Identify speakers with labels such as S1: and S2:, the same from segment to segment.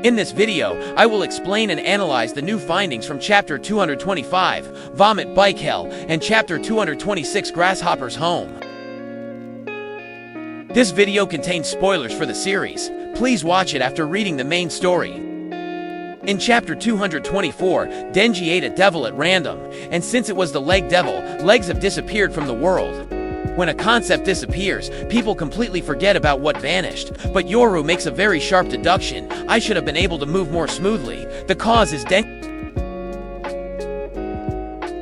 S1: In this video, I will explain and analyze the new findings from Chapter 225, Vomit Bike Hell, and Chapter 226, Grasshopper's Home. This video contains spoilers for the series. Please watch it after reading the main story. In Chapter 224, Denji ate a devil at random, and since it was the leg devil, legs have disappeared from the world. When a concept disappears, people completely forget about what vanished, but Yoru makes a very sharp deduction. I should have been able to move more smoothly. The cause is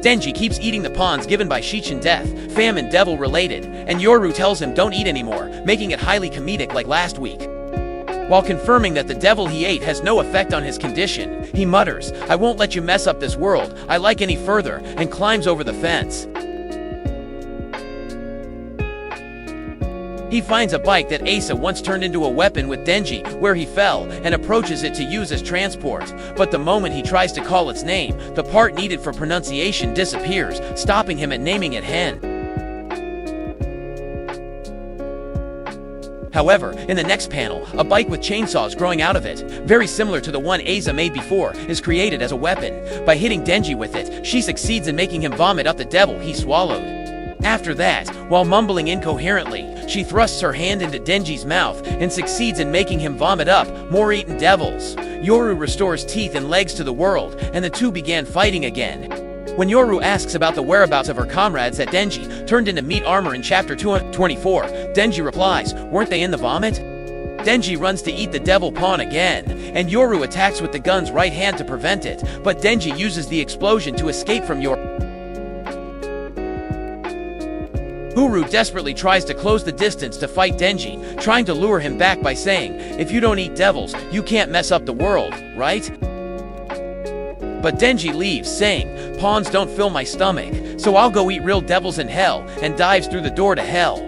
S1: Denji keeps eating the pawns given by Shichin death, famine devil related, and Yoru tells him don't eat anymore, making it highly comedic like last week. While confirming that the devil he ate has no effect on his condition, he mutters, "I won't let you mess up this world, I like any further," and climbs over the fence. He finds a bike that Asa once turned into a weapon with Denji, where he fell, and approaches it to use as transport. But the moment he tries to call its name, the part needed for pronunciation disappears, stopping him at naming it Hen. However, in the next panel, a bike with chainsaws growing out of it, very similar to the one Asa made before, is created as a weapon. By hitting Denji with it, she succeeds in making him vomit up the devil he swallowed. After that, while mumbling incoherently, she thrusts her hand into Denji's mouth and succeeds in making him vomit up more eaten devils. Yoru restores teeth and legs to the world, and the two began fighting again. When Yoru asks about the whereabouts of her comrades that Denji turned into meat armor in Chapter 224, Denji replies, "Weren't they in the vomit?" Denji runs to eat the devil pawn again, and Yoru attacks with the gun's right hand to prevent it, but Denji uses the explosion to escape from Yoru. Yoru desperately tries to close the distance to fight Denji, trying to lure him back by saying, "If you don't eat devils, you can't mess up the world, right?" But Denji leaves, saying, "Pawns don't fill my stomach, so I'll go eat real devils in hell," and dives through the door to hell.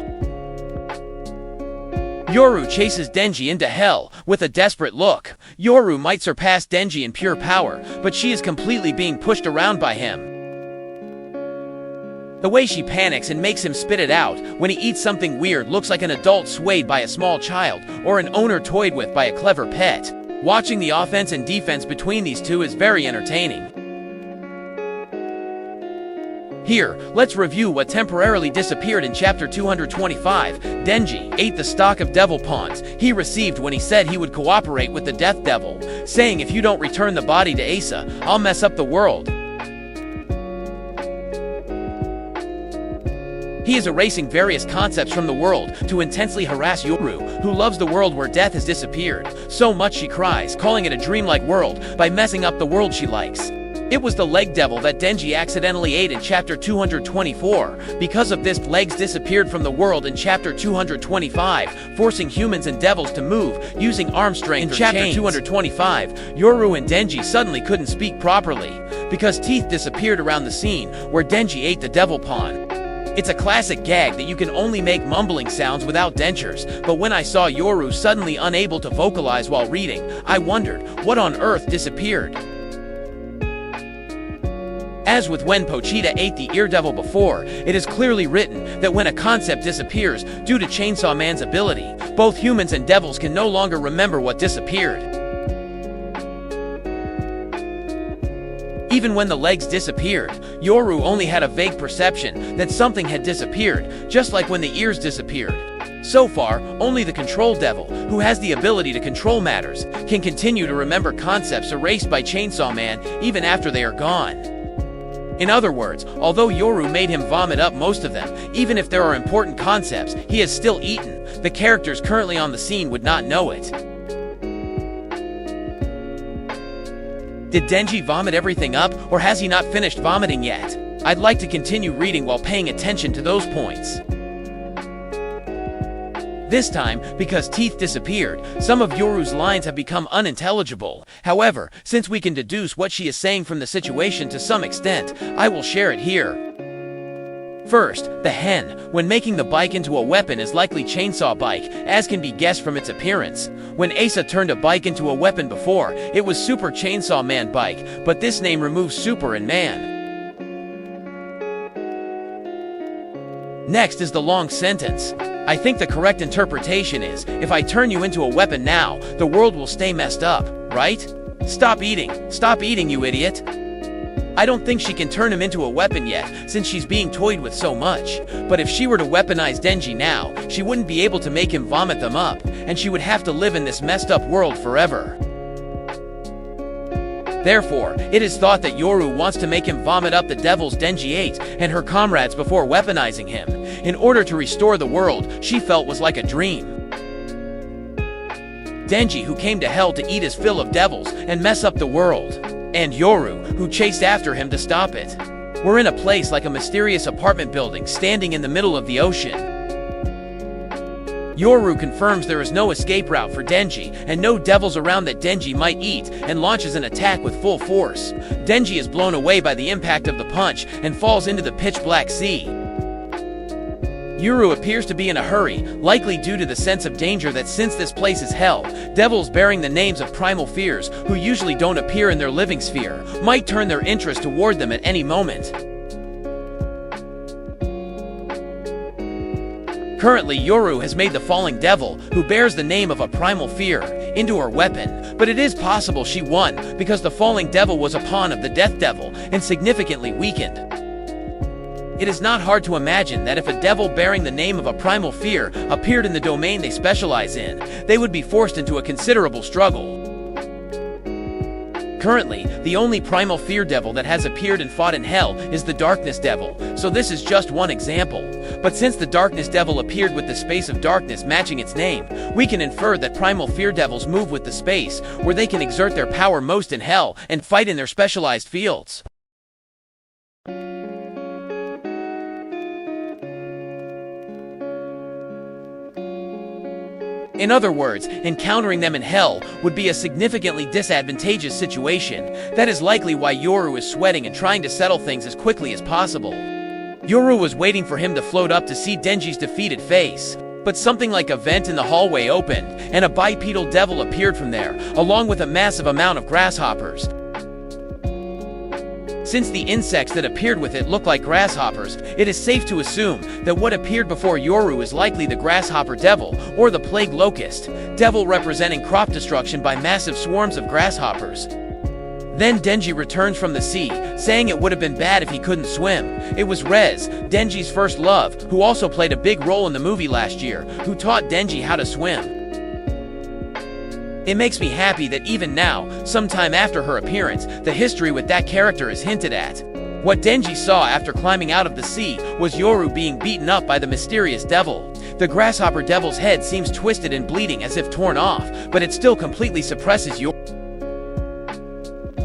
S1: Yoru chases Denji into hell with a desperate look. Yoru might surpass Denji in pure power, but she is completely being pushed around by him. The way she panics and makes him spit it out when he eats something weird looks like an adult swayed by a small child, or an owner toyed with by a clever pet. Watching the offense and defense between these two is very entertaining. Here, let's review what temporarily disappeared in Chapter 225. Denji ate the stock of devil pawns he received when he said he would cooperate with the death devil, saying, "If you don't return the body to Asa, I'll mess up the world." He is erasing various concepts from the world to intensely harass Yoru, who loves the world where death has disappeared. So much she cries, calling it a dreamlike world, by messing up the world she likes. It was the leg devil that Denji accidentally ate in Chapter 224. Because of this, legs disappeared from the world in Chapter 225, forcing humans and devils to move, using arm strength or chains. In Chapter 225, Yoru and Denji suddenly couldn't speak properly, because teeth disappeared around the scene where Denji ate the devil pawn. It's a classic gag that you can only make mumbling sounds without dentures, but when I saw Yoru suddenly unable to vocalize while reading, I wondered, what on earth disappeared? As with when Pochita ate the ear devil before, it is clearly written that when a concept disappears due to Chainsaw Man's ability, both humans and devils can no longer remember what disappeared. Even when the legs disappeared, Yoru only had a vague perception that something had disappeared, just like when the ears disappeared. So far, only the control devil, who has the ability to control matters, can continue to remember concepts erased by Chainsaw Man even after they are gone. In other words, although Yoru made him vomit up most of them, even if there are important concepts he has still eaten, the characters currently on the scene would not know it. Did Denji vomit everything up, or has he not finished vomiting yet? I'd like to continue reading while paying attention to those points. This time, because teeth disappeared, some of Yoru's lines have become unintelligible. However, since we can deduce what she is saying from the situation to some extent, I will share it here. First, the hen, when making the bike into a weapon, is likely chainsaw bike, as can be guessed from its appearance. When Asa turned a bike into a weapon before, it was Super Chainsaw Man bike, but this name removes super and man. Next is the long sentence. I think the correct interpretation is, if I turn you into a weapon now, the world will stay messed up, right? Stop eating, you idiot. I don't think she can turn him into a weapon yet, since she's being toyed with so much. But if she were to weaponize Denji now, she wouldn't be able to make him vomit them up, and she would have to live in this messed up world forever. Therefore, it is thought that Yoru wants to make him vomit up the devils Denji ate and her comrades before weaponizing him, in order to restore the world she felt was like a dream. Denji, who came to hell to eat his fill of devils and mess up the world, and Yoru, who chased after him to stop it. We're in a place like a mysterious apartment building standing in the middle of the ocean. Yoru confirms there is no escape route for Denji and no devils around that Denji might eat and launches an attack with full force. Denji is blown away by the impact of the punch and falls into the pitch-black sea. Yoru appears to be in a hurry, likely due to the sense of danger that since this place is hell, devils bearing the names of primal fears, who usually don't appear in their living sphere, might turn their interest toward them at any moment. Currently, Yoru has made the falling devil, who bears the name of a primal fear, into her weapon, but it is possible she won because the falling devil was a pawn of the death devil and significantly weakened. It is not hard to imagine that if a devil bearing the name of a primal fear appeared in the domain they specialize in, they would be forced into a considerable struggle. Currently, the only primal fear devil that has appeared and fought in hell is the darkness devil, so this is just one example. But since the darkness devil appeared with the space of darkness matching its name, we can infer that primal fear devils move with the space, where they can exert their power most in hell and fight in their specialized fields. In other words, encountering them in hell would be a significantly disadvantageous situation. That is likely why Yoru is sweating and trying to settle things as quickly as possible. Yoru was waiting for him to float up to see Denji's defeated face. But something like a vent in the hallway opened, and a bipedal devil appeared from there, along with a massive amount of grasshoppers. Since the insects that appeared with it look like grasshoppers, it is safe to assume that what appeared before Yoru is likely the Grasshopper Devil, or the Plague Locust, devil representing crop destruction by massive swarms of grasshoppers. Then Denji returns from the sea, saying it would have been bad if he couldn't swim. It was Rez, Denji's first love, who also played a big role in the movie last year, who taught Denji how to swim. It makes me happy that even now, sometime after her appearance, the history with that character is hinted at. What Denji saw after climbing out of the sea was Yoru being beaten up by the mysterious devil. The Grasshopper Devil's head seems twisted and bleeding as if torn off, but it still completely suppresses Yoru.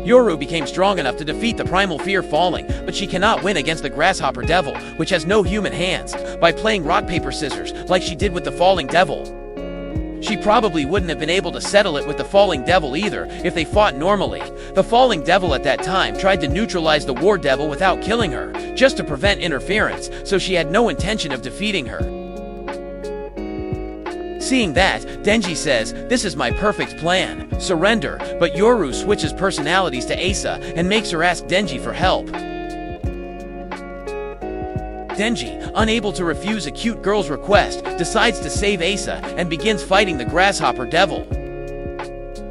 S1: Yoru became strong enough to defeat the primal fear falling, but she cannot win against the Grasshopper Devil, which has no human hands, by playing rock, paper, scissors, like she did with the falling devil. She probably wouldn't have been able to settle it with the falling devil either if they fought normally. The falling devil at that time tried to neutralize the war devil without killing her, just to prevent interference, so she had no intention of defeating her. Seeing that, Denji says, "This is my perfect plan. Surrender," but Yoru switches personalities to Asa and makes her ask Denji for help. Denji, unable to refuse a cute girl's request, decides to save Asa and begins fighting the Grasshopper Devil.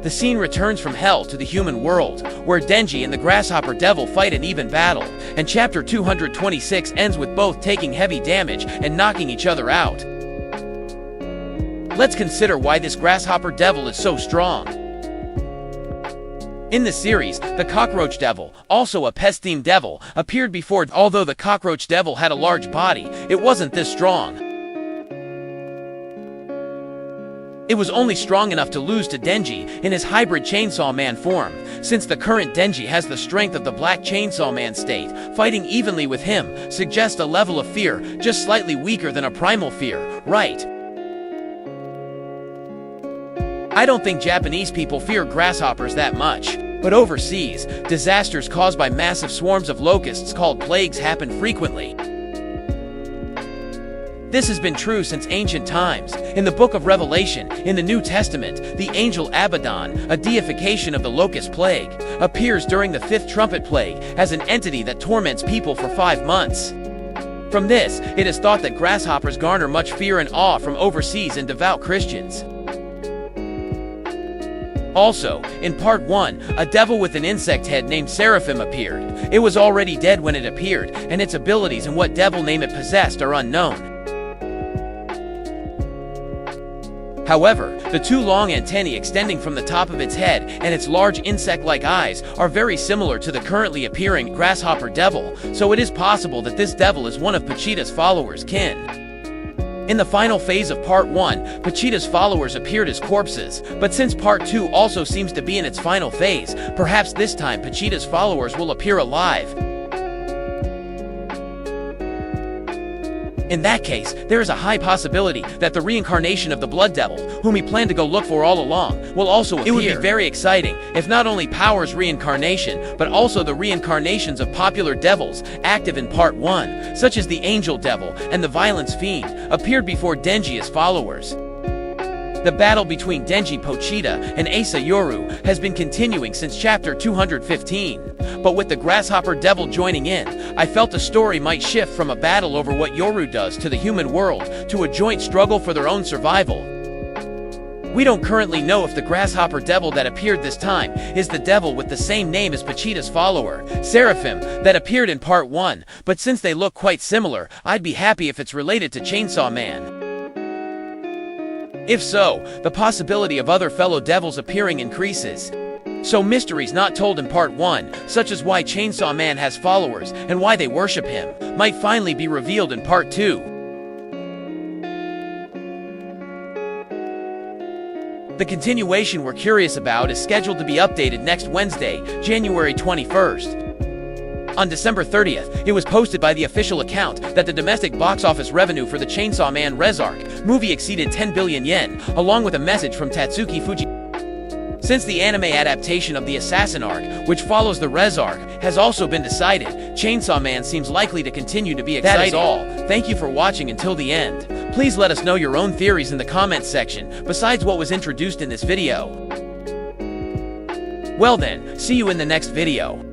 S1: The scene returns from hell to the human world, where Denji and the Grasshopper Devil fight an even battle, and chapter 226 ends with both taking heavy damage and knocking each other out. Let's consider why this Grasshopper Devil is so strong. In the series, the Cockroach Devil, also a pest-themed devil, appeared before. Although the Cockroach Devil had a large body, it wasn't this strong. It was only strong enough to lose to Denji in his hybrid Chainsaw Man form. Since the current Denji has the strength of the Black Chainsaw Man state, fighting evenly with him suggests a level of fear just slightly weaker than a primal fear, right? I don't think Japanese people fear grasshoppers that much, but overseas, disasters caused by massive swarms of locusts called plagues happen frequently. This has been true since ancient times. In the Book of Revelation, in the New Testament, the angel Abaddon, a deification of the locust plague, appears during the 5th trumpet plague as an entity that torments people for 5 months. From this, it is thought that grasshoppers garner much fear and awe from overseas and devout Christians. Also, in Part 1, a devil with an insect head named Seraphim appeared. It was already dead when it appeared, and its abilities and what devil name it possessed are unknown. However, the two long antennae extending from the top of its head and its large insect-like eyes are very similar to the currently appearing Grasshopper Devil, so it is possible that this devil is one of Pochita's followers' kin. In the final phase of Part 1, Pochita's followers appeared as corpses, but since Part 2 also seems to be in its final phase, perhaps this time Pochita's followers will appear alive. In that case, there is a high possibility that the reincarnation of the Blood Devil, whom he planned to go look for all along, will also appear. It would be very exciting if not only Power's reincarnation, but also the reincarnations of popular devils active in Part 1, such as the Angel Devil and the Violence Fiend, appeared before Denji's followers. The battle between Denji Pochita and Asa Yoru has been continuing since chapter 215, but with the Grasshopper Devil joining in, I felt the story might shift from a battle over what Yoru does to the human world to a joint struggle for their own survival. We don't currently know if the Grasshopper Devil that appeared this time is the devil with the same name as Pochita's follower, Seraphim, that appeared in Part 1, but since they look quite similar, I'd be happy if it's related to Chainsaw Man. If so, the possibility of other fellow devils appearing increases. So mysteries not told in Part 1, such as why Chainsaw Man has followers and why they worship him, might finally be revealed in Part 2. The continuation we're curious about is scheduled to be updated next Wednesday, January 21st. On December 30th, it was posted by the official account that the domestic box office revenue for the Chainsaw Man Res Arc movie exceeded 10 billion yen, along with a message from Tatsuki Fuji. Since the anime adaptation of the Assassin Arc, which follows the Res Arc, has also been decided, Chainsaw Man seems likely to continue to be exciting. That is all. Thank you for watching until the end. Please let us know your own theories in the comments section, besides what was introduced in this video. Well then, see you in the next video.